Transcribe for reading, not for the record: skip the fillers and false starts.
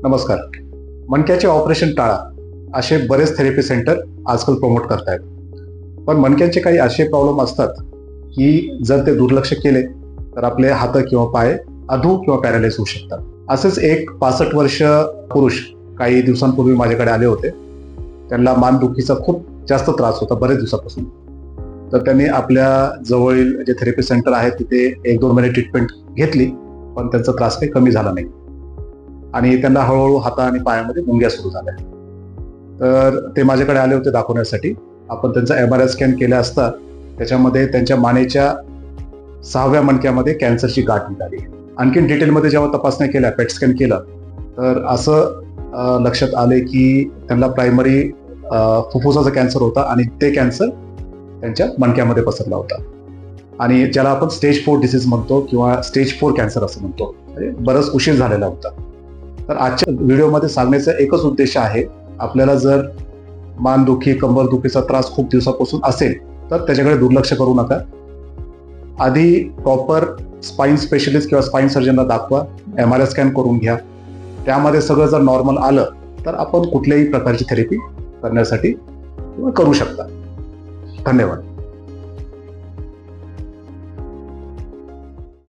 नमस्कार. मणक्याचे ऑपरेशन टाळा असे बरेच थेरपी सेंटर आजकाल प्रमोट करतायत. पण मणक्यांचे काही असे प्रॉब्लेम असतात की जर ते दुर्लक्ष केले तर आपले हात किंवा पाय अधू किंवा पॅरालाइज होऊ शकतात. असेच एक 65 वर्ष पुरुष काही दिवसांपूर्वी माझ्याकडे आले होते. त्यांना मानदुखीचा खूप जास्त त्रास होता बरेच दिवसापासून. तर त्यांनी आपल्या जवळील जे थेरपी सेंटर आहे तिथे 1-2 महिने ट्रीटमेंट घेतली, पण त्यांचा त्रास काही कमी झाला नाही आणि त्यांना हळूहळू हाता आणि पायामध्ये मुंग्या सुरू झाल्या. तर ते माझ्याकडे आले होते दाखवण्यासाठी. आपण त्यांचा MRI स्कॅन केला असता त्याच्यामध्ये त्यांच्या मानेच्या 6व्या मणक्यामध्ये कॅन्सरची गाठ निघाली. आणखीन डिटेलमध्ये जेव्हा तपासण्या केल्या, पेट स्कॅन केला, तर असं लक्षात आले की त्यांना प्रायमरी फुफ्फुसाचा कॅन्सर होता आणि ते कॅन्सर त्यांच्या मणक्यामध्ये पसरला होता आणि ज्याला आपण स्टेज 4 डिसीज म्हणतो किंवा स्टेज 4 कॅन्सर असं म्हणतो. म्हणजे बराच उशीर झालेला होता. तर आजच्या व्हिडिओमध्ये सांगण्याचा एकच उद्देश आहे, आपल्याला जर मानदुखी, कंबरदुखीचा त्रास खूप दिवसापासून असेल तर त्याच्याकडे दुर्लक्ष करू नका. आधी प्रॉपर स्पाईन स्पेशलिस्ट किंवा स्पाईन सर्जनला दाखवा, MRI स्कॅन करून घ्या. त्यामध्ये सगळं जर नॉर्मल आलं तर आपण कुठल्याही प्रकारची थेरपी करण्यासाठी करू शकता. धन्यवाद.